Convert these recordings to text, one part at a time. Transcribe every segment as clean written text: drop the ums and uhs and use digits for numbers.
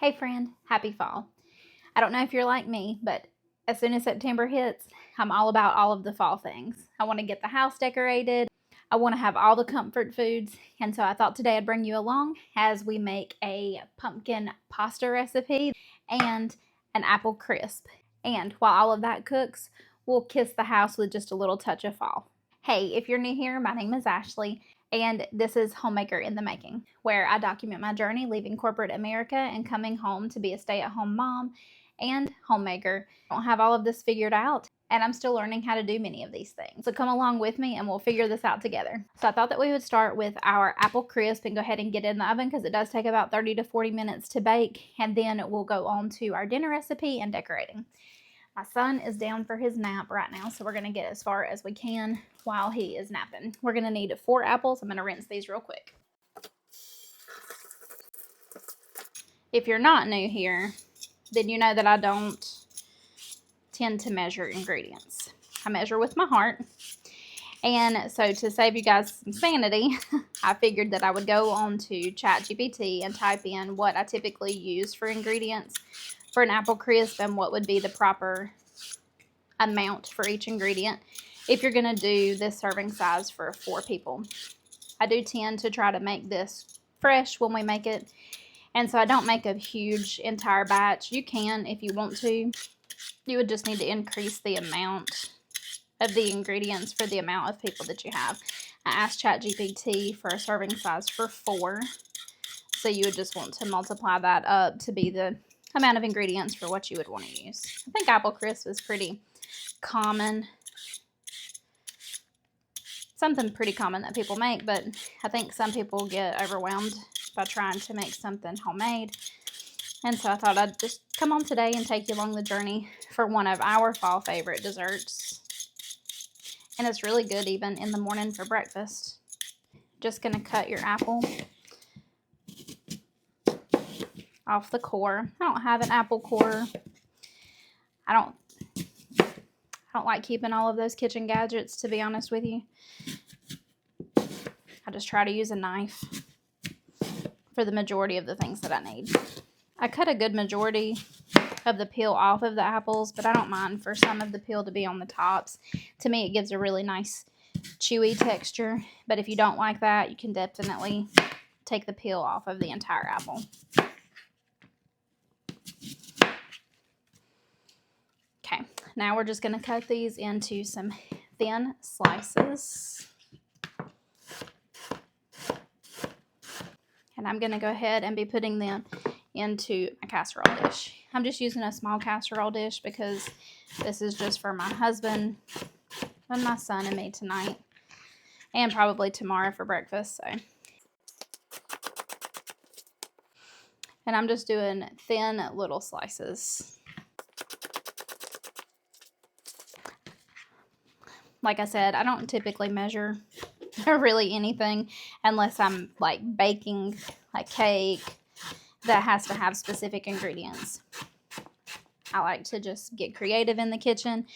Hey friend, happy fall. I don't know if you're like me, but as soon as September hits, I'm all about all of the fall things. I want to get the house decorated. I want to have all the comfort foods. And so I thought today I'd bring you along as we make a pumpkin pasta recipe and an apple crisp. And while all of that cooks, we'll kiss the house with just a little touch of fall. Hey, if you're new here, my name is Ashley, and this is Homemaker in the Making, where I document my journey leaving corporate America and coming home to be a stay-at-home mom and homemaker. I don't have all of this figured out, and I'm still learning how to do many of these things. So come along with me and we'll figure this out together. So I thought that we would start with our apple crisp and go ahead and get it in the oven because it does take about 30 to 40 minutes to bake, and then we'll go on to our dinner recipe and decorating. My son is down for his nap right now, so we're going to get as far as we can while he is napping. We're going to need 4 apples. I'm going to rinse these real quick. If you're not new here, then you know that I don't tend to measure ingredients. I measure with my heart. And so to save you guys some sanity, I figured that I would go on to ChatGPT and type in what I typically use for ingredients for an apple crisp and what would be the proper amount for each ingredient if you're going to do this serving size for 4 people. I do tend to try to make this fresh when we make it, and so I don't make a huge entire batch. You can if you want to. You would just need to increase the amount of the ingredients for the amount of people that you have. I asked ChatGPT for a serving size for 4, so you would just want to multiply that up to be the amount of ingredients for what you would want to use. I think apple crisp is pretty common. Something pretty common that people make, but I think some people get overwhelmed by trying to make something homemade. And so I thought I'd just come on today and take you along the journey for one of our fall favorite desserts. And it's really good even in the morning for breakfast. Just going to cut your apple off the core. I don't have an apple core. I don't like keeping all of those kitchen gadgets, to be honest with you. I just try to use a knife for the majority of the things that I need. I cut a good majority of the peel off of the apples, but I don't mind for some of the peel to be on the tops. To me, it gives a really nice chewy texture, but if you don't like that, you can definitely take the peel off of the entire apple. Okay, now we're just going to cut these into some thin slices. And I'm going to go ahead and be putting them into a casserole dish. I'm just using a small casserole dish because this is just for my husband and my son and me tonight, and probably tomorrow for breakfast. And I'm just doing thin little slices. Like I said, I don't typically measure really anything unless I'm like baking a cake that has to have specific ingredients. I like to just get creative in the kitchen,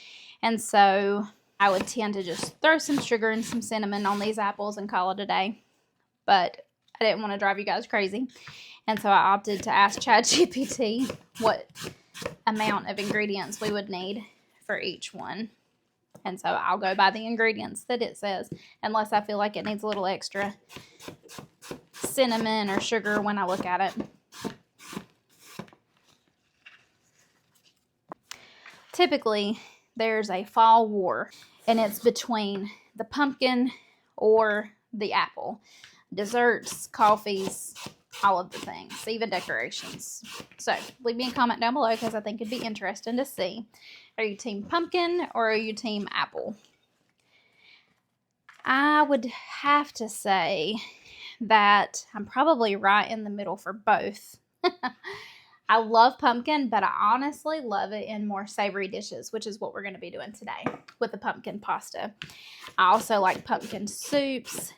and so I would tend to just throw some sugar and some cinnamon on these apples and call it a day. But I didn't want to drive you guys crazy, and so I opted to ask ChatGPT what amount of ingredients we would need for each one. And so I'll go by the ingredients that it says, unless I feel like it needs a little extra cinnamon or sugar when I look at it. Typically, there's a fall war, and it's between the pumpkin or the apple. Desserts, coffees, all of the things, even decorations. So leave me a comment down below because I think it'd be interesting to see. Are you team pumpkin or are you team apple? I would have to say that I'm probably right in the middle for both. I love pumpkin, but I honestly love it in more savory dishes, which is what we're going to be doing today with the pumpkin pasta. I also like pumpkin soups.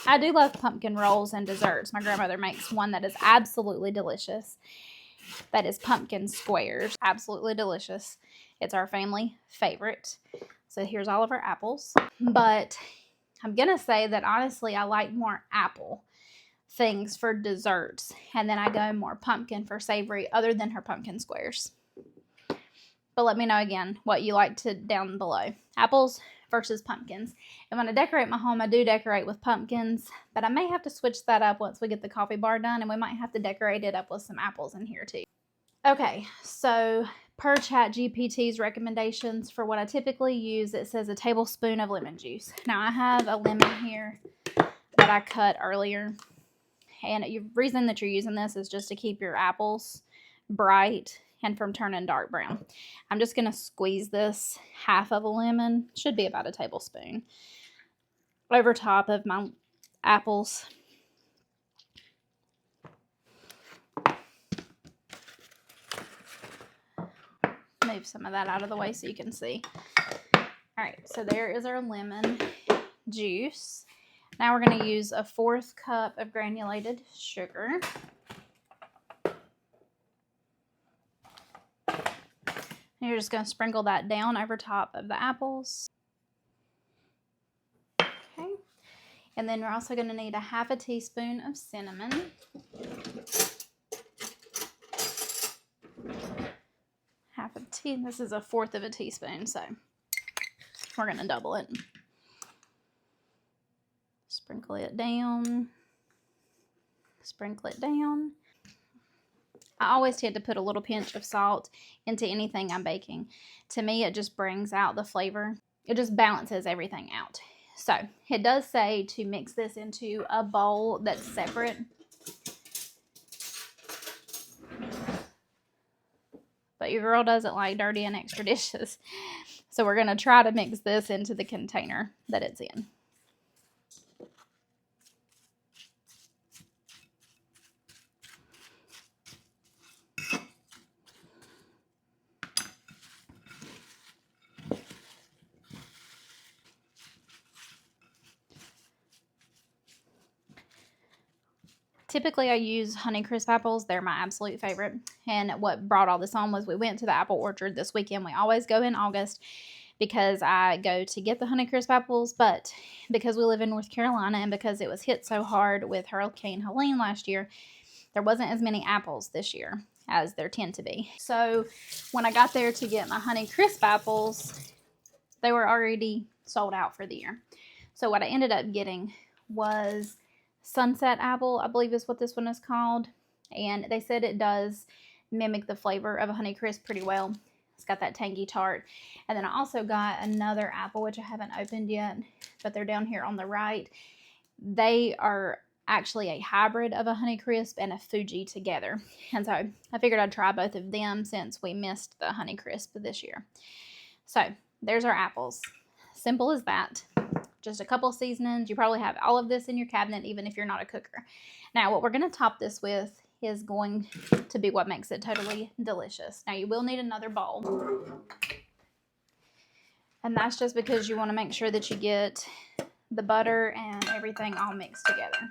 I do love pumpkin rolls and desserts. My grandmother makes one that is absolutely delicious. That is pumpkin squares. Absolutely delicious. It's our family favorite. So here's all of our apples. But I'm going to say that honestly I like more apple things for desserts. And then I go more pumpkin for savory other than her pumpkin squares. But let me know again what you like to down below. Apples versus pumpkins. And when I decorate my home, I do decorate with pumpkins, but I may have to switch that up once we get the coffee bar done, and we might have to decorate it up with some apples in here too. Okay, so per ChatGPT's recommendations for what I typically use, it says a tablespoon of lemon juice. Now I have a lemon here that I cut earlier, and the reason that you're using this is just to keep your apples bright and from turning dark brown. I'm just going to squeeze this half of a lemon, should be about a tablespoon, over top of my apples. Move some of that out of the way so you can see. All right, so there is our lemon juice. Now we're going to use a 1/4 cup of granulated sugar. And you're just going to sprinkle that down over top of the apples. Okay. And then we're also going to need a 1/2 teaspoon of cinnamon. This is a 1/4 of a teaspoon, so we're going to double it. Sprinkle it down. Sprinkle it down. I always tend to put a little pinch of salt into anything I'm baking. To me, it just brings out the flavor. It just balances everything out. So it does say to mix this into a bowl that's separate. But your girl doesn't like dirty and extra dishes. So we're going to try to mix this into the container that it's in. Typically, I use Honeycrisp apples. They're my absolute favorite. And what brought all this on was we went to the apple orchard this weekend. We always go in August because I go to get the Honeycrisp apples. But because we live in North Carolina and because it was hit so hard with Hurricane Helene last year, there wasn't as many apples this year as there tend to be. So when I got there to get my Honeycrisp apples, they were already sold out for the year. So what I ended up getting was Sunset apple, I believe is what this one is called. And they said it does mimic the flavor of a Honeycrisp pretty well. It's got that tangy tart. And then I also got another apple, which I haven't opened yet, but they're down here on the right. They are actually a hybrid of a Honeycrisp and a Fuji together. And so I figured I'd try both of them since we missed the Honeycrisp this year. So there's our apples. Simple as that. Just a couple seasonings. You probably have all of this in your cabinet, even if you're not a cooker. Now, what we're going to top this with is going to be what makes it totally delicious. Now, you will need another bowl. And that's just because you want to make sure that you get the butter and everything all mixed together.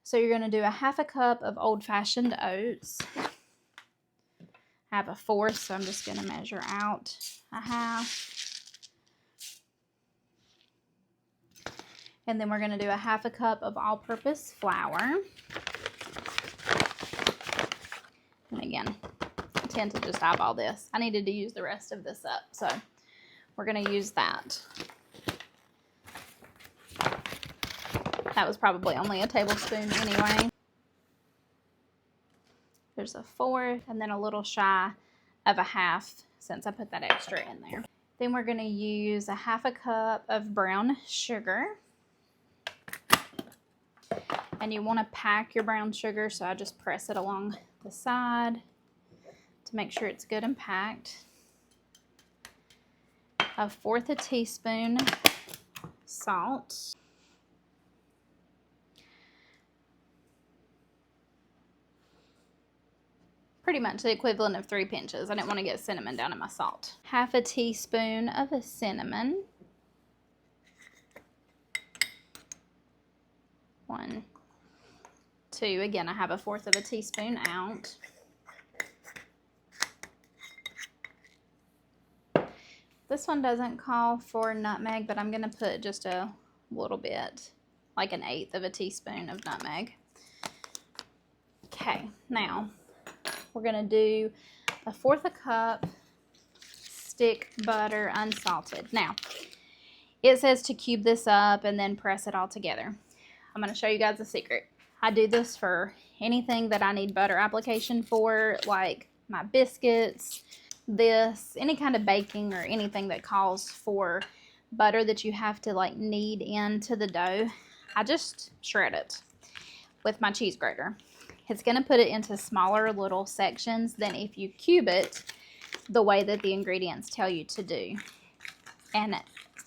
So you're going to do a 1/2 cup of old-fashioned oats. I have a 1/4, so I'm just going to measure out a 1/2. And then we're going to do a 1/2 cup of all-purpose flour. And again, I tend to just eyeball this. I needed to use the rest of this up, so we're going to use that. That was probably only a tablespoon anyway. There's a 1/4 and then a little shy of a 1/2 since I put that extra in there. Then we're going to use a 1/2 cup of brown sugar. And you want to pack your brown sugar, so I just press it along the side to make sure it's good and packed. A 1/4 teaspoon salt. Pretty much the equivalent of 3 pinches. I didn't want to get cinnamon down in my salt. 1/2 teaspoon of a cinnamon. 1, 2. Again, I have a 1/4 of a teaspoon out. This one doesn't call for nutmeg, but I'm going to put just a little bit like 1/8 of a teaspoon of nutmeg. Okay, now we're gonna do 1/4 cup stick butter unsalted. Now, it says to cube this up and then press it all together. I'm gonna show you guys a secret. I do this for anything that I need butter application for, like my biscuits, any kind of baking or anything that calls for butter that you have to like knead into the dough. I just shred it with my cheese grater. It's going to put it into smaller little sections than if you cube it the way that the ingredients tell you to do. And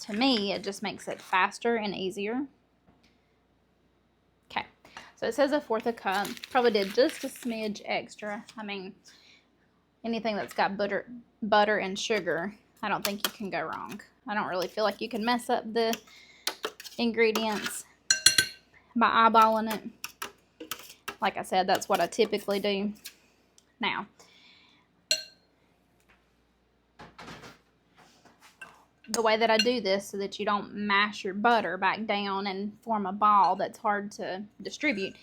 to me, it just makes it faster and easier. Okay, so it says 1/4 cup. Probably did just a smidge extra. I mean, anything that's got butter and sugar, I don't think you can go wrong. I don't really feel like you can mess up the ingredients by eyeballing it. Like I said, that's what I typically do. Now, the way that I do this so that you don't mash your butter back down and form a ball that's hard to distribute,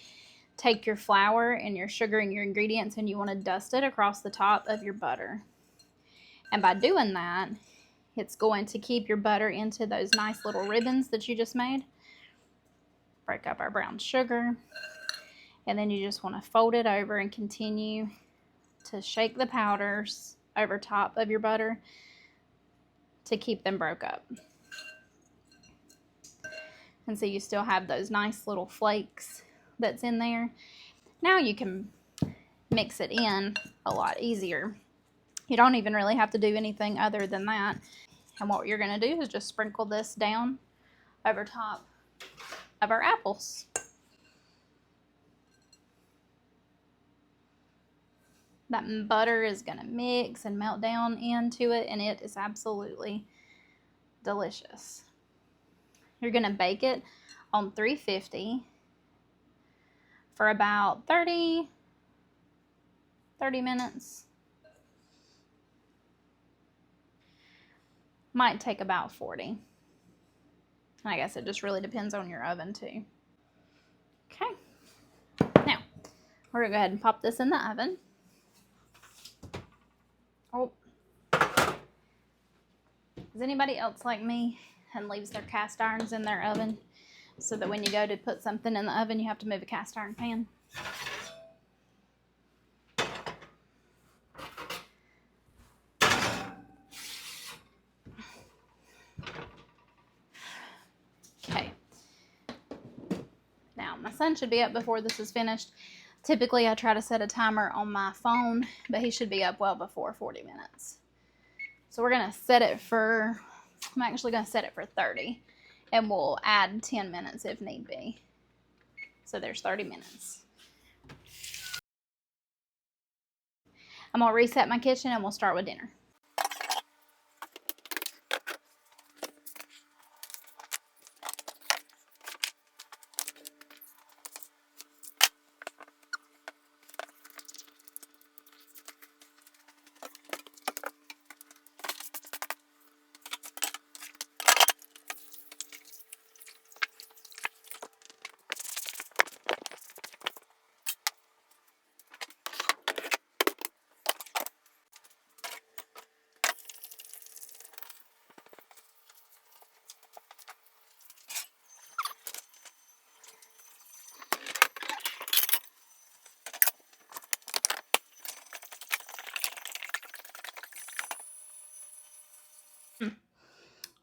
take your flour and your sugar and your ingredients and you want to dust it across the top of your butter. And by doing that, it's going to keep your butter into those nice little ribbons that you just made. Break up our brown sugar. And then you just want to fold it over and continue to shake the powders over top of your butter to keep them broke up. And so you still have those nice little flakes that's in there. Now you can mix it in a lot easier. You don't even really have to do anything other than that. And what you're going to do is just sprinkle this down over top of our apples. That butter is going to mix and melt down into it, and it is absolutely delicious. You're going to bake it on 350 for about 30 minutes. Might take about 40. I guess it just really depends on your oven too. Okay. Now, we're going to go ahead and pop this in the oven. Oh, is anybody else like me and leaves their cast irons in their oven so that when you go to put something in the oven, you have to move a cast iron pan? Okay. Now, my son should be up before this is finished. Typically, I try to set a timer on my phone, but he should be up well before 40 minutes. So we're going to set it for, I'm actually going to set it for 30, and we'll add 10 minutes if need be. So there's 30 minutes. I'm going to reset my kitchen and we'll start with dinner.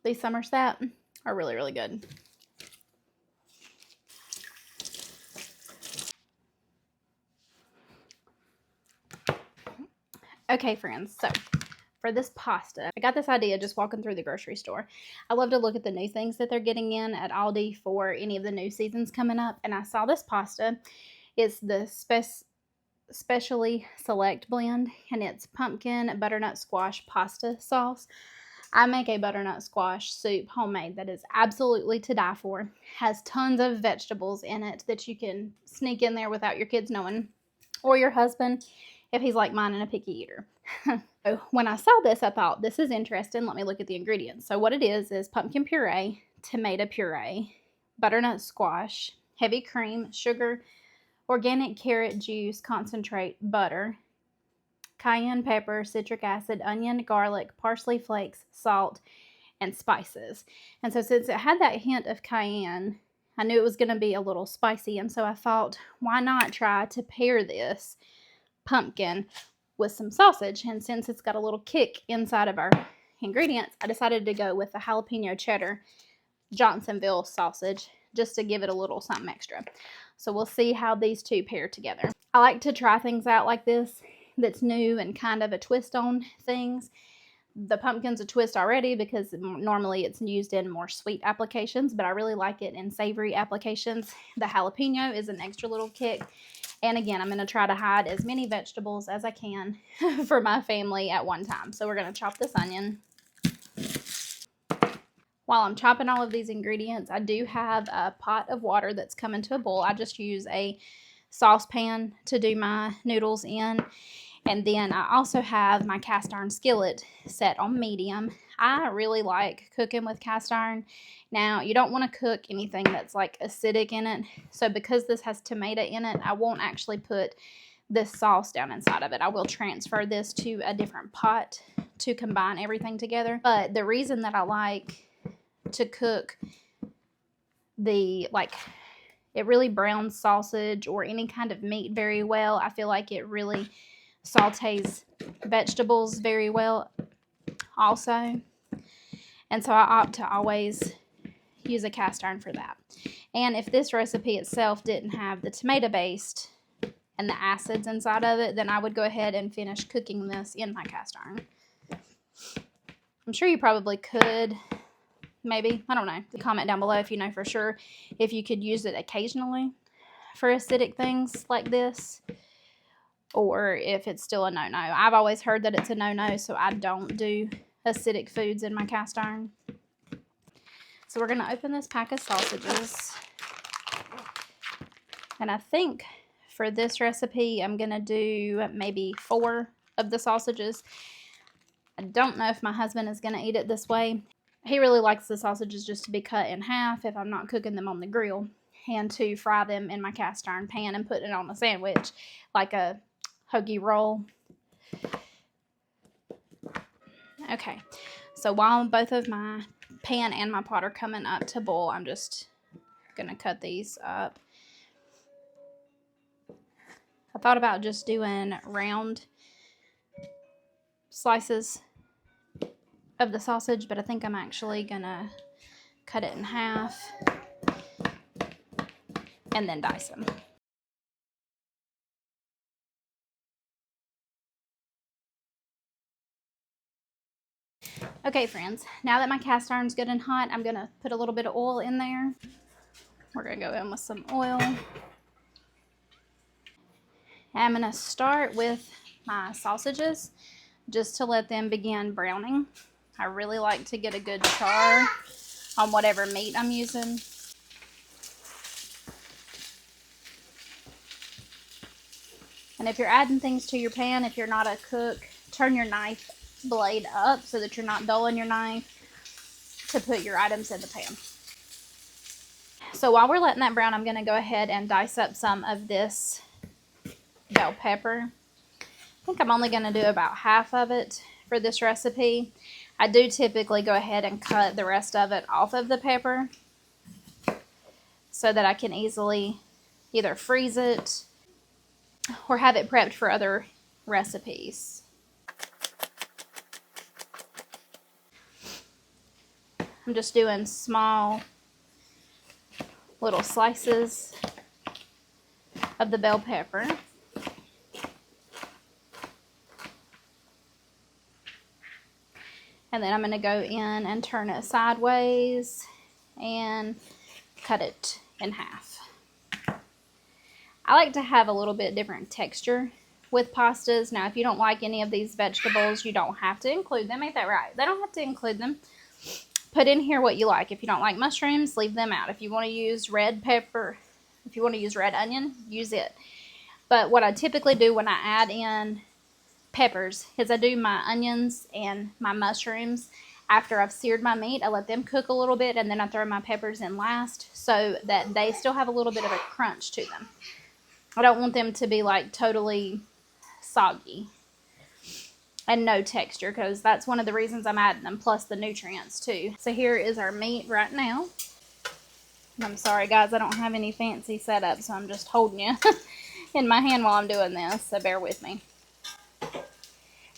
These Somerset are really, really good. Okay, friends, so for this pasta, I got this idea just walking through the grocery store. I love to look at the new things that they're getting in at Aldi for any of the new seasons coming up, and I saw this pasta. It's the Specially Select blend, and it's pumpkin butternut squash pasta sauce. I make a butternut squash soup homemade that is absolutely to die for. Has tons of vegetables in it that you can sneak in there without your kids knowing, or your husband if he's like mine and a picky eater. So when I saw this, I thought, this is interesting. Let me look at the ingredients. So what it is pumpkin puree, tomato puree, butternut squash, heavy cream, sugar, organic carrot juice, concentrate, butter, cayenne pepper, citric acid, onion, garlic, parsley flakes, salt, and spices. And so since it had that hint of cayenne, I knew it was going to be a little spicy. And so I thought, why not try to pair this pumpkin with some sausage? And since it's got a little kick inside of our ingredients, I decided to go with the jalapeno cheddar Johnsonville sausage just to give it a little something extra. So we'll see how these two pair together. I like to try things out like this that's new and kind of a twist on things. The pumpkin's a twist already because normally it's used in more sweet applications, but I really like it in savory applications. The jalapeno is an extra little kick. And again, I'm going to try to hide as many vegetables as I can for my family at one time. So we're going to chop this onion. While I'm chopping all of these ingredients, I do have a pot of water that's coming to a boil. I just use a saucepan to do my noodles in. And then I also have my cast iron skillet set on medium. I really like cooking with cast iron. Now, you don't want to cook anything that's like acidic in it. So because this has tomato in it, I won't actually put this sauce down inside of it. I will transfer this to a different pot to combine everything together. But the reason that I like to cook it really browns sausage or any kind of meat very well. I feel like it really sautés vegetables very well also. And so I opt to always use a cast iron for that. And if this recipe itself didn't have the tomato paste and the acids inside of it, then I would go ahead and finish cooking this in my cast iron. I'm sure you probably could, maybe, I don't know. Comment down below if you know for sure if you could use it occasionally for acidic things like this, or if it's still a no-no. I've always heard that it's a no-no, so I don't do acidic foods in my cast iron. So we're going to open this pack of sausages. And I think for this recipe, I'm going to do maybe 4 of the sausages. I don't know if my husband is going to eat it this way. He really likes the sausages just to be cut in half if I'm not cooking them on the grill, and to fry them in my cast iron pan and put it on a sandwich like a hoagie roll. Okay, so while both of my pan and my pot are coming up to boil, I'm just going to cut these up. I thought about just doing round slices of the sausage, but I think I'm actually going to cut it in half and then dice them. Okay, friends, now that my cast iron's good and hot, I'm going to put a little bit of oil in there. We're going to go in with some oil. I'm going to start with my sausages just to let them begin browning. I really like to get a good char on whatever meat I'm using. And if you're adding things to your pan, if you're not a cook, turn your knife blade up so that you're not dulling your knife to put your items in the pan. So while we're letting that brown, I'm going to go ahead and dice up some of this bell pepper. I think I'm only going to do about half of it for this recipe. I do typically go ahead and cut the rest of it off of the pepper so that I can easily either freeze it or have it prepped for other recipes. I'm just doing small little slices of the bell pepper. And then I'm going to go in and turn it sideways and cut it in half. I like to have a little bit different texture with pastas. Now, if you don't like any of these vegetables, you don't have to include them. Ain't that right? They don't have to include them. Put in here what you like. If you don't like mushrooms, leave them out. If you want to use red pepper, if you want to use red onion, use it. But what I typically do when I add in peppers is I do my onions and my mushrooms After I've seared my meat, I let them cook a little bit, and then I throw my peppers in last so that they still have a little bit of a crunch to them. I don't want them to be like totally soggy and no texture, because that's one of the reasons I'm adding them, plus the nutrients too. So here is our meat right now. I'm sorry guys, I don't have any fancy setup, so I'm just holding you in my hand while I'm doing this, so bear with me.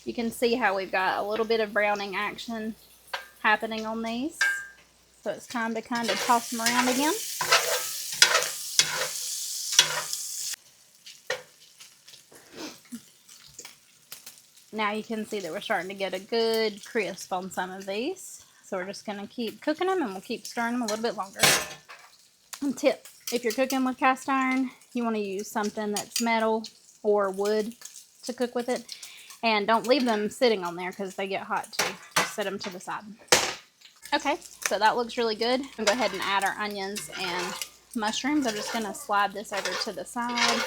You can see how we've got a little bit of browning action happening on these. So it's time to kind of toss them around again. Now you can see that we're starting to get a good crisp on some of these. So we're just going to keep cooking them, and we'll keep stirring them a little bit longer. And tip, if you're cooking with cast iron, you want to use something that's metal or wood to cook with it. And don't leave them sitting on there because they get hot too. Just set them to the side. Okay, so that looks really good. I'm going to go ahead and add our onions and mushrooms. I'm just going to slide this over to the side.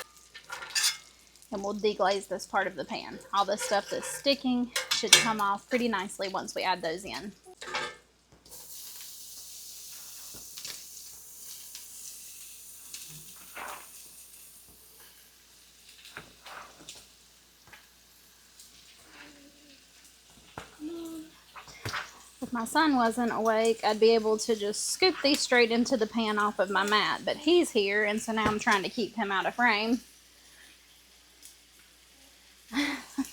And we'll deglaze this part of the pan. All the stuff that's sticking should come off pretty nicely once we add those in. If my son wasn't awake, I'd be able to just scoop these straight into the pan off of my mat, but he's here, and so now I'm trying to keep him out of frame.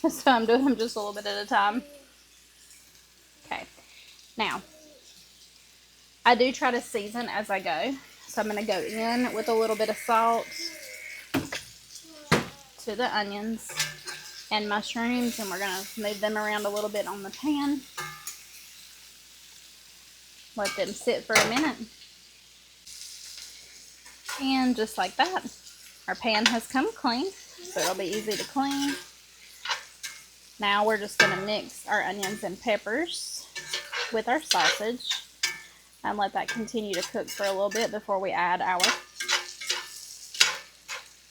So I'm doing them just a little bit at a time. Okay, now I do try to season as I go, so I'm going to go in with a little bit of salt to the onions and mushrooms, and we're going to move them around a little bit on the pan. Let them sit for a minute. And just like that, our pan has come clean, so it'll be easy to clean. Now we're just going to mix our onions and peppers with our sausage and let that continue to cook for a little bit before we add our,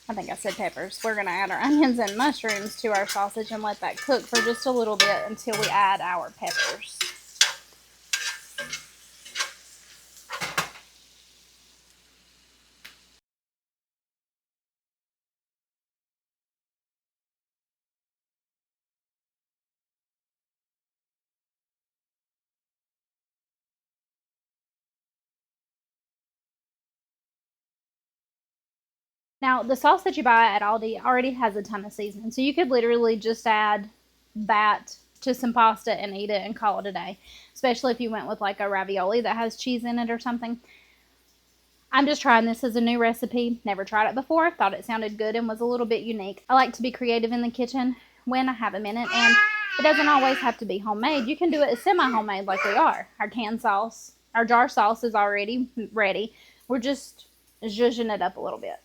I think I said peppers. We're going to add our onions and mushrooms to our sausage and let that cook for just a little bit until we add our peppers. Now, the sauce that you buy at Aldi already has a ton of seasoning, so you could literally just add that to some pasta and eat it and call it a day, especially if you went with like a ravioli that has cheese in it or something. I'm just trying this as a new recipe. Never tried it before. Thought it sounded good and was a little bit unique. I like to be creative in the kitchen when I have a minute, and it doesn't always have to be homemade. You can do it semi-homemade like we are. Our canned sauce, our jar sauce is already ready. We're just zhuzhing it up a little bit.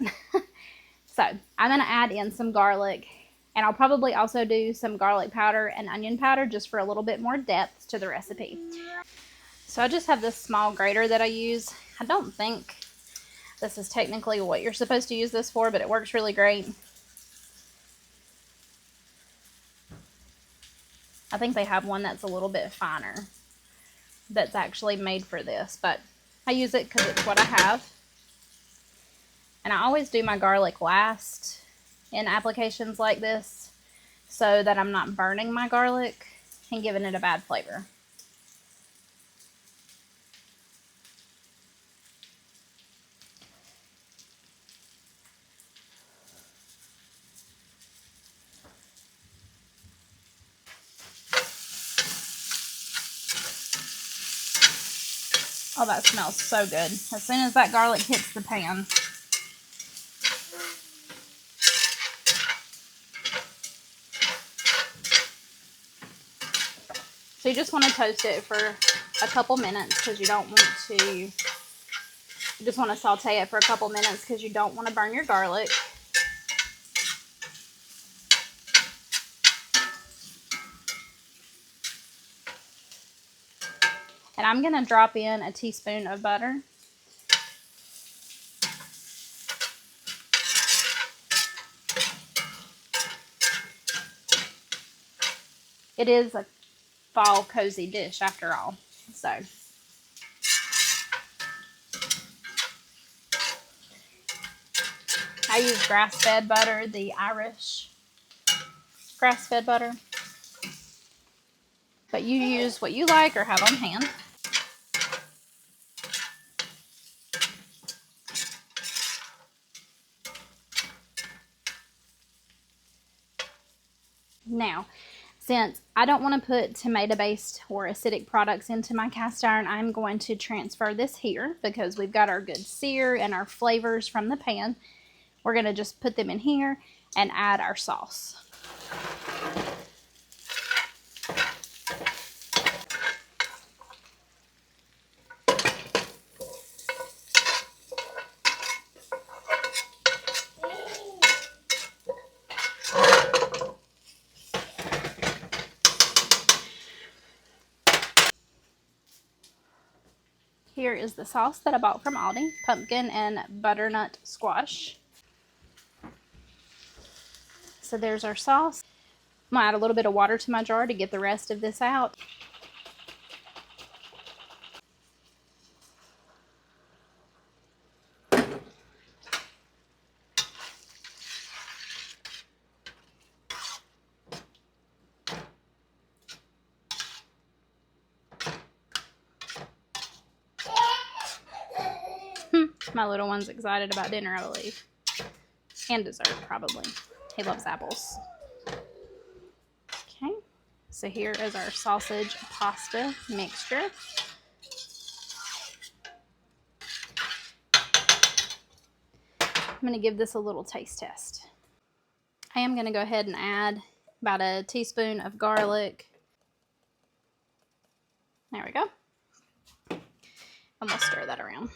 So I'm going to add in some garlic, and I'll probably also do some garlic powder and onion powder just for a little bit more depth to the recipe. So I just have this small grater that I use. I don't think this is technically what you're supposed to use this for, but it works really great. I think they have one that's a little bit finer that's actually made for this, but I use it because it's what I have. And I always do my garlic last in applications like this so that I'm not burning my garlic and giving it a bad flavor. Oh, that smells so good. As soon as that garlic hits the pan. So you just want to toast it for a couple minutes because you don't want to, you just want to saute it for a couple minutes because you don't want to burn your garlic. And I'm going to drop in a teaspoon of butter. It is a fall cozy dish after all. So I use grass-fed butter, the Irish grass-fed butter. But you use what you like or have on hand. Now, since I don't want to put tomato-based or acidic products into my cast iron, I'm going to transfer this here because we've got our good sear and our flavors from the pan. We're going to just put them in here and add our sauce. Here is the sauce that I bought from Aldi, pumpkin and butternut squash. So there's our sauce. I'm gonna add a little bit of water to my jar to get the rest of this out. My little one's excited about dinner, I believe. And dessert, probably. He loves apples. Okay, so here is our sausage pasta mixture. I'm going to give this a little taste test. I am going to go ahead and add about a teaspoon of garlic. There we go. And we'll stir that around.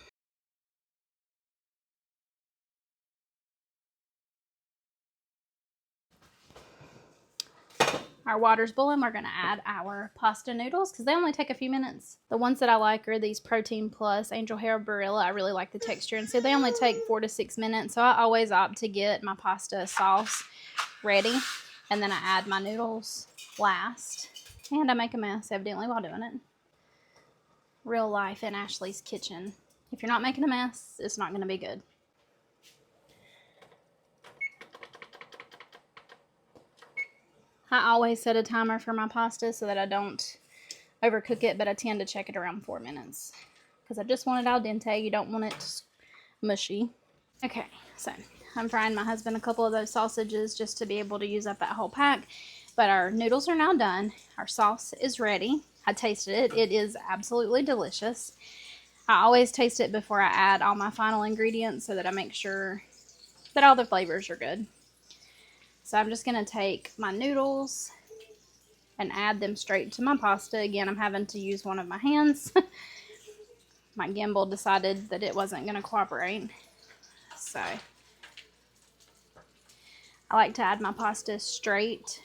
Our water's boiling. We're going to add our pasta noodles because they only take a few minutes. The ones that I like are these Protein Plus Angel Hair Barilla. I really like the texture, and so they only take 4 to 6 minutes. So I always opt to get my pasta sauce ready, and then I add my noodles last. And I make a mess evidently while doing it. Real life in Ashley's kitchen. If you're not making a mess, it's not going to be good. I always set a timer for my pasta so that I don't overcook it, but I tend to check it around 4 minutes because I just want it al dente. You don't want it mushy. Okay, so I'm frying my husband a couple of those sausages just to be able to use up that whole pack, but our noodles are now done. Our sauce is ready. I tasted it. It is absolutely delicious. I always taste it before I add all my final ingredients so that I make sure that all the flavors are good. So I'm just going to take my noodles and add them straight to my pasta. Again, I'm having to use one of my hands. My gimbal decided that it wasn't going to cooperate. So I like to add my pasta straight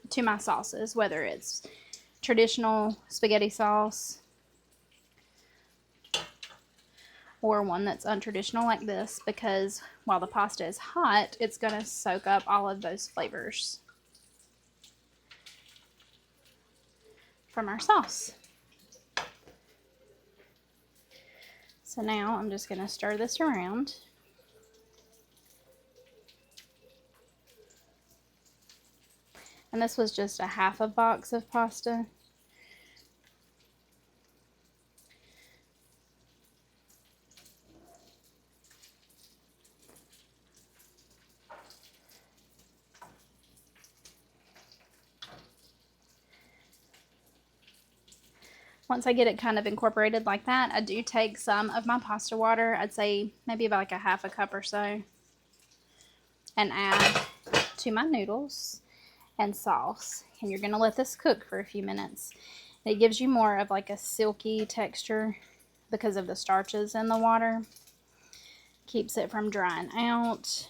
to my sauces, whether it's traditional spaghetti sauce or one that's untraditional like this, because while the pasta is hot, it's going to soak up all of those flavors from our sauce. So now I'm just going to stir this around. And this was just a half a box of pasta. Once I get it kind of incorporated like that, I do take some of my pasta water. I'd say maybe about like a half a cup or so, and add to my noodles and sauce. And you're going to let this cook for a few minutes. It gives you more of like a silky texture because of the starches in the water. Keeps it from drying out.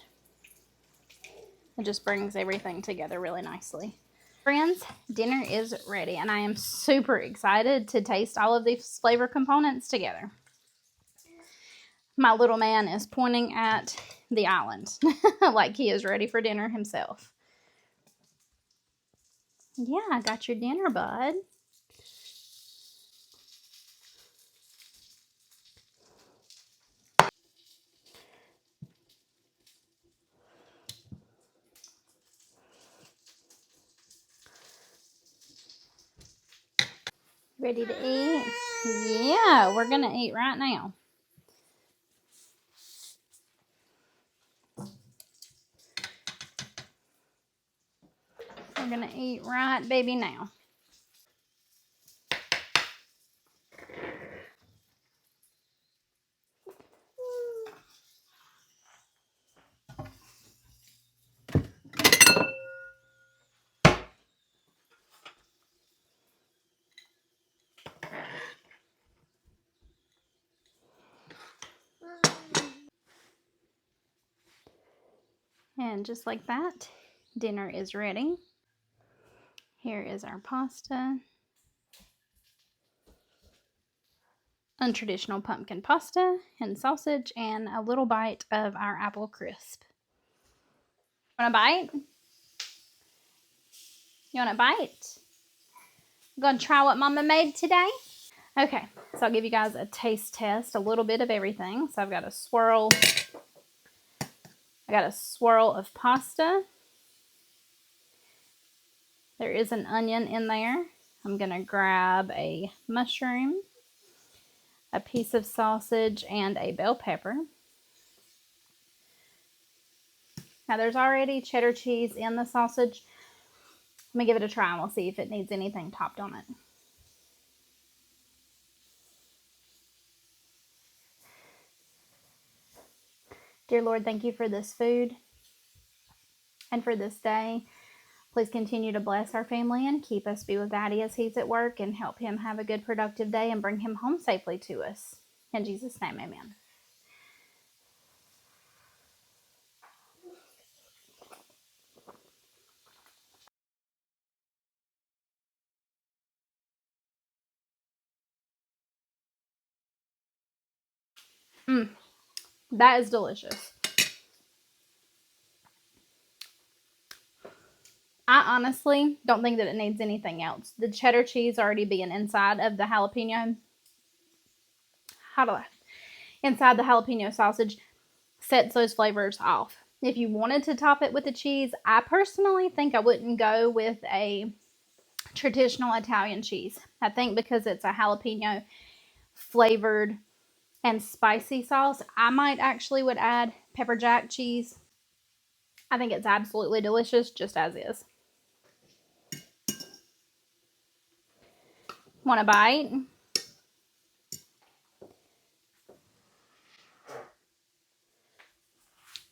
It just brings everything together really nicely. Friends, dinner is ready, and I am super excited to taste all of these flavor components together. My little man is pointing at the island like he is ready for dinner himself. Yeah, I got your dinner, bud. Ready to eat? Yeah, we're gonna eat right now. We're gonna eat right baby now. And just like that, dinner is ready. Here is our pasta. Untraditional pumpkin pasta and sausage and a little bite of our apple crisp. Want a bite? You want a bite? I'm gonna try what Mama made today. Okay, so I'll give you guys a taste test, a little bit of everything. So I've got a swirl. I got a swirl of pasta. There is an onion in there. I'm gonna grab a mushroom, a piece of sausage, and a bell pepper. Now there's already cheddar cheese in the sausage. Let me give it a try and we'll see if it needs anything topped on it. Dear Lord, thank you for this food and for this day. Please continue to bless our family and keep us. Be with Daddy as he's at work and help him have a good, productive day and bring him home safely to us. In Jesus' name, amen. That is delicious. I honestly don't think that it needs anything else. The cheddar cheese already being inside of the jalapeno. Inside the jalapeno sausage sets those flavors off. If you wanted to top it with the cheese, I personally think I wouldn't go with a traditional Italian cheese. I think because it's a jalapeno flavored and spicy sauce, I might actually would add pepper jack cheese. I think it's absolutely delicious just as is. Want a bite?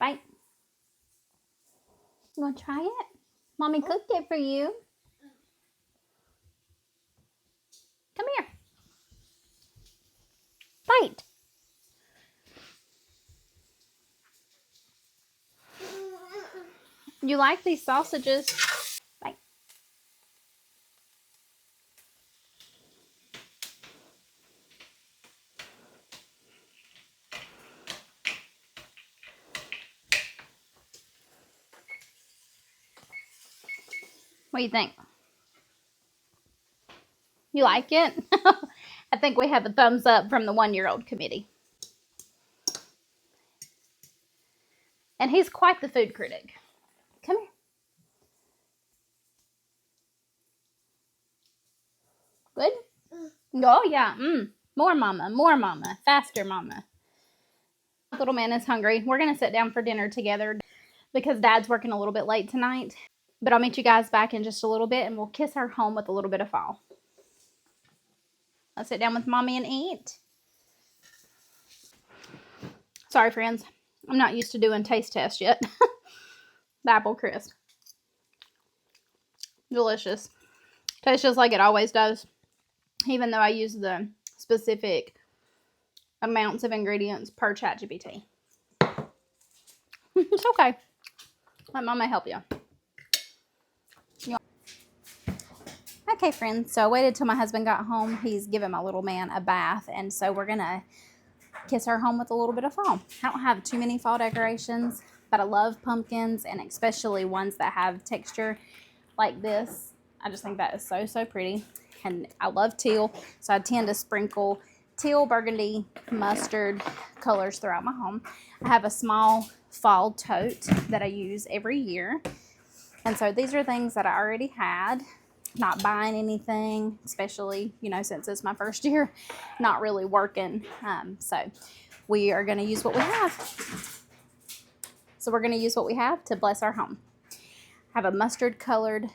Bite. You want to try it? Mommy cooked it for you. Come here. Bite. You like these sausages? Bite. What do you think? You like it? I think we have a thumbs up from the 1-year-old committee. And he's quite the food critic. Come here. Good? Oh, yeah. More mama. More mama. Faster mama. Little man is hungry. We're going to sit down for dinner together because Dad's working a little bit late tonight. But I'll meet you guys back in just a little bit and we'll kiss her home with a little bit of fall. Let's sit down with Mommy and eat. Sorry, friends. I'm not used to doing taste tests yet. The apple crisp. Delicious. Tastes just like it always does. Even though I use the specific amounts of ingredients per ChatGPT. It's okay. Let Mama help you. Okay, friends. So I waited till my husband got home. He's giving my little man a bath. And so we're going to kiss her home with a little bit of fall. I don't have too many fall decorations, but I love pumpkins and especially ones that have texture like this. I just think that is so, so pretty. And I love teal, so I tend to sprinkle teal, burgundy, mustard colors throughout my home. I have a small fall tote that I use every year. And so these are things that I already had. not buying anything, especially, you know, since it's my first year, not really working. So we are going to use what we have. So we're going to use what we have to bless our home. I have a mustard colored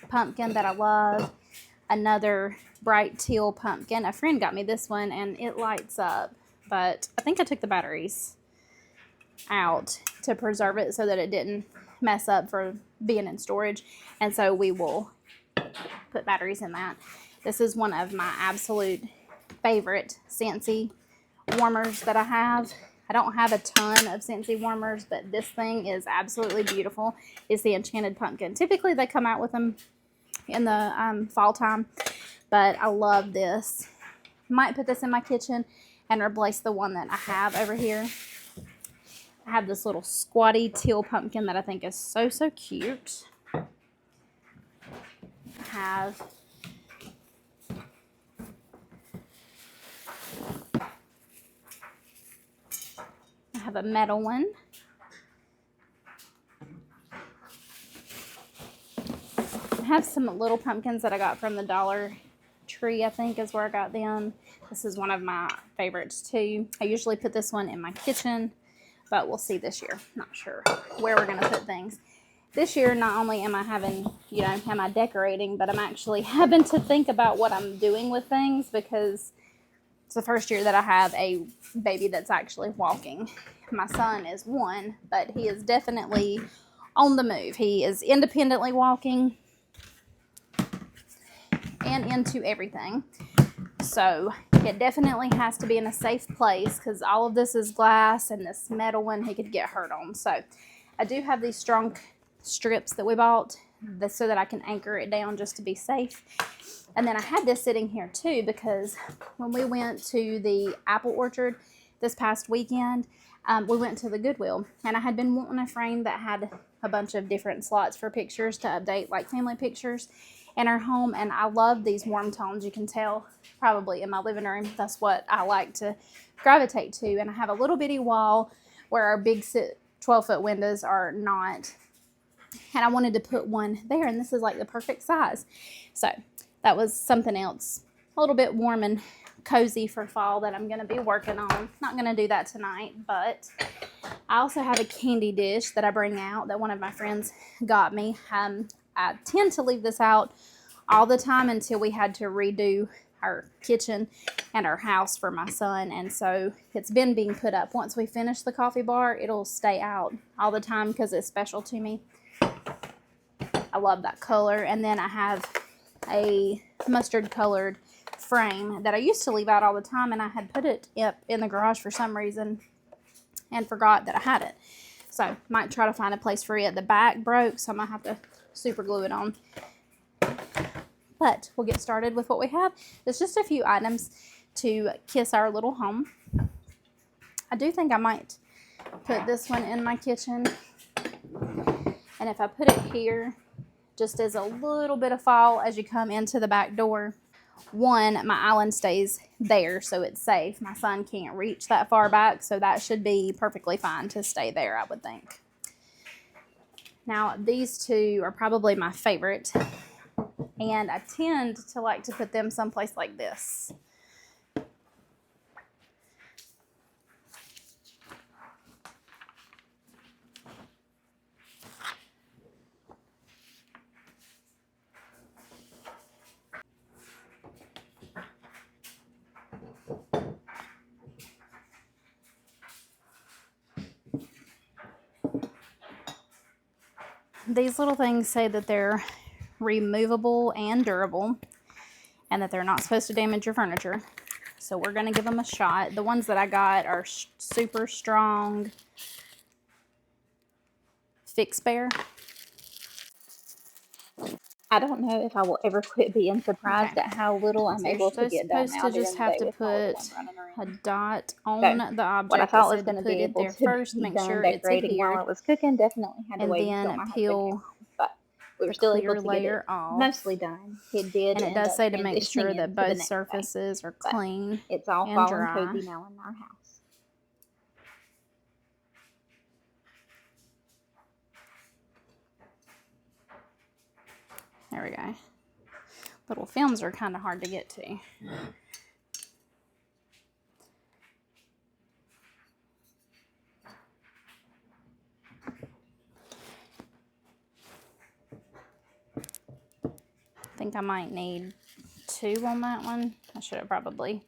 pumpkin that I love. Another bright teal pumpkin. A friend got me this one and it lights up, but I think I took the batteries out to preserve it so that it didn't mess up for being in storage, and so we will put batteries in that. This is one of my absolute favorite Scentsy warmers that I have. I don't have a ton of Scentsy warmers, but this thing is absolutely beautiful. It's the Enchanted Pumpkin. Typically they come out with them in the fall time, but I love this. Might put this in my kitchen and replace the one that I have over here. I have this little squatty teal pumpkin that I think is so, so cute. I have a metal one. I have some little pumpkins that I got from the Dollar Tree, I think is where I got them. This is one of my favorites too. I usually put this one in my kitchen, but we'll see this year. Not sure where we're going to put things. This year, not only am I having, you know, am I decorating, but I'm actually having to think about what I'm doing with things, because it's the first year that I have a baby that's actually walking. My son is 1, but he is definitely on the move. He is independently walking and into everything. So it definitely has to be in a safe place, because all of this is glass and this metal one he could get hurt on. So I do have these strong strips that we bought so that I can anchor it down just to be safe. And then I had this sitting here too, because when we went to the apple orchard this past weekend, we went to the Goodwill, and I had been wanting a frame that had a bunch of different slots for pictures to update, like family pictures in our home. And I love these warm tones. You can tell probably in my living room, that's what I like to gravitate to. And I have a little bitty wall where our big 12-foot windows are not, and I wanted to put one there, and this is like the perfect size. So that was something else a little bit warm and cozy for fall that I'm going to be working on. Not going to do that tonight, but I also have a candy dish that I bring out that one of my friends got me. I tend to leave this out all the time until we had to redo our kitchen and our house for my son, and so it's been being put up. Once we finish the coffee bar, it'll stay out all the time because it's special to me. I love that color. And then I have a mustard colored frame that I used to leave out all the time, and I had put it up in the garage for some reason and forgot that I had it. So might try to find a place for it. The back broke, so I might have to super glue it on. But we'll get started with what we have. There's just a few items to kiss our little home. I do think I might put this one in my kitchen. And if I put it here, just as a little bit of fall as you come into the back door, one, my island stays there, so it's safe. My son can't reach that far back, so that should be perfectly fine to stay there, I would think. Now, these two are probably my favorite, and I tend to like to put them someplace like this. These little things say that they're removable and durable, and that they're not supposed to damage your furniture. So we're going to give them a shot. The ones that I got are super strong Fix Bear. I don't know if I will ever quit being surprised at how little I'm able to get done now. You're supposed to just have to put a dot on the object. What I thought was going to put be it able there to first, be make done sure it's decorating while adhered, it was cooking, definitely had to and wait then until my husband peel came home. But we were still able to get it off. mostly done. It did, and it does say to make sure that both day. surfaces are clean. It's all and fall dry. and cozy now in our house. There we go. Little films are kind of hard to get to. I think I might need 2 on that one. I should have probably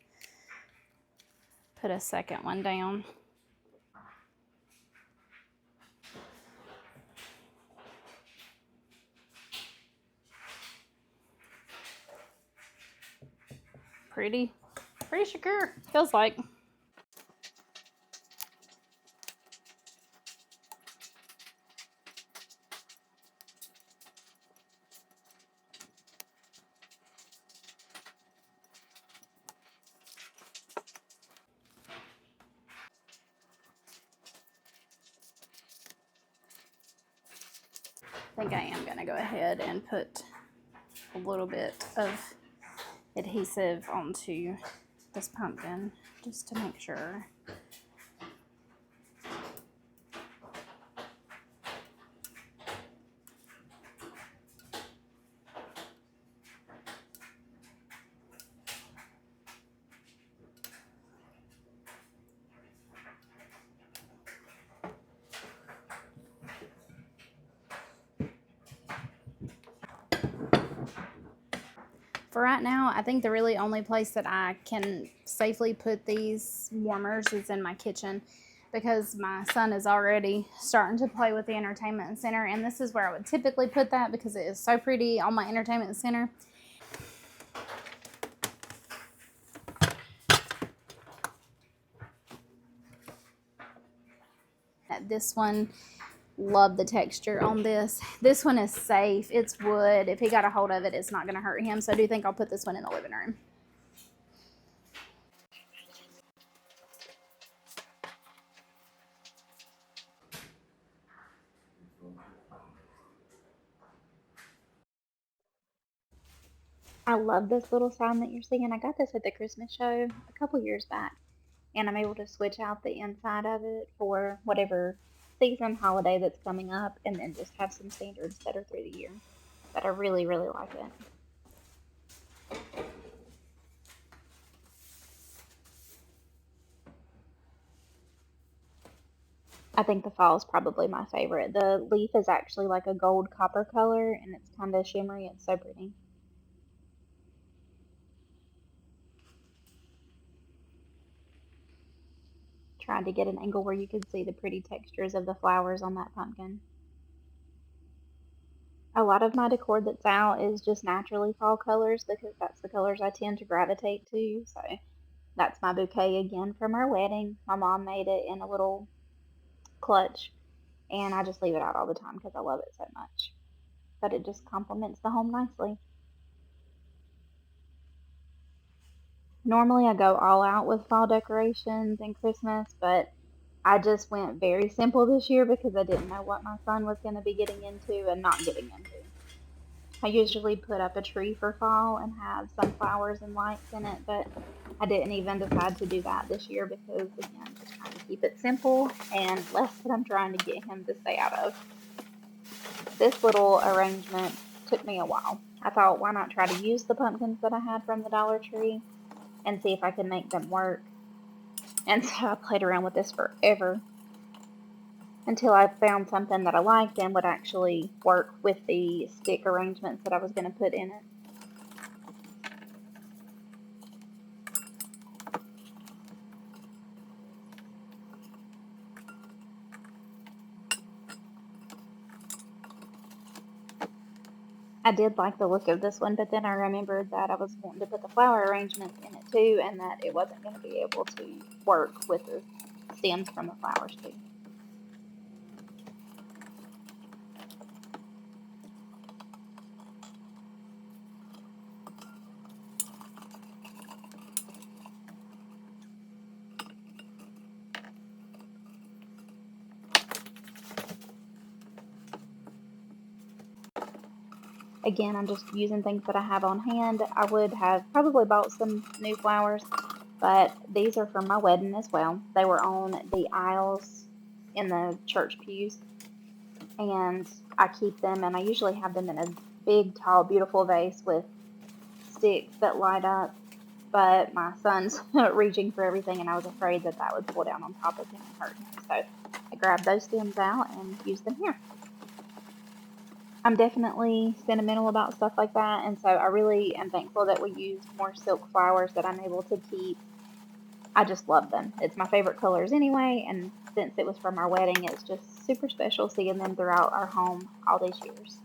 put a second one down. Pretty secure, feels like. I think I am gonna go ahead and put a little bit of adhesive onto this pumpkin just to make sure. For right now, I think the really only place that I can safely put these warmers is in my kitchen, because my son is already starting to play with the entertainment center, and this is where I would typically put that because it is so pretty on my entertainment center. This one, love the texture on this. This one is safe. It's wood. If he got a hold of it, it's not going to hurt him. So I do think I'll put this one in the living room. I love this little sign that you're seeing. I got this at the Christmas show a couple years back, and I'm able to switch out the inside of it for whatever season, holiday that's coming up, and then just have some standards that are through the year. But I really, really like it. I think the fall is probably my favorite. The leaf is actually like a gold copper color, and it's kind of shimmery. It's so pretty. Trying to get an angle where you could see the pretty textures of the flowers on that pumpkin. A lot of my decor that's out is just naturally fall colors because that's the colors I tend to gravitate to. So that's my bouquet again from our wedding. My mom made it in a little clutch, and I just leave it out all the time because I love it so much. But it just complements the home nicely. Normally I go all out with fall decorations and Christmas, but I just went very simple this year because I didn't know what my son was going to be getting into and not getting into. I usually put up a tree for fall and have some flowers and lights in it, but I didn't even decide to do that this year because, again, just trying to keep it simple and less that I'm trying to get him to stay out of. This little arrangement took me a while. I thought, why not try to use the pumpkins that I had from the Dollar Tree and see if I could make them work? And so I played around with this forever until I found something that I liked and would actually work with the stick arrangements that I was going to put in it. I did like the look of this one, but then I remembered that I was wanting to put the flower arrangements in it too, and that it wasn't going to be able to work with the stems from the flowers too. Again, I'm just using things that I have on hand. I would have probably bought some new flowers, but these are from my wedding as well. They were on the aisles in the church pews, and I keep them, and I usually have them in a big, tall, beautiful vase with sticks that light up, but my son's reaching for everything, and I was afraid that that would pull down on top of him and hurt him. So I grabbed those stems out and used them here. I'm definitely sentimental about stuff like that, and so I really am thankful that we used more silk flowers that I'm able to keep. I just love them. It's my favorite colors anyway, and since it was from our wedding, it's just super special seeing them throughout our home all these years.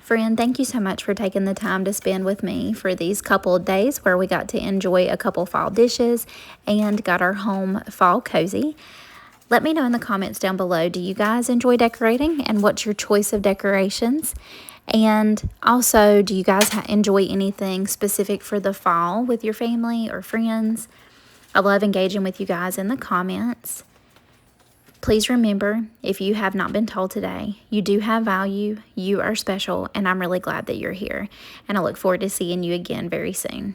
Friend, thank you so much for taking the time to spend with me for these couple of days where we got to enjoy a couple fall dishes and got our home fall cozy. Let me know in the comments down below, do you guys enjoy decorating and what's your choice of decorations? And also, do you guys enjoy anything specific for the fall with your family or friends? I love engaging with you guys in the comments. Please remember, if you have not been told today, you do have value, you are special, and I'm really glad that you're here. And I look forward to seeing you again very soon.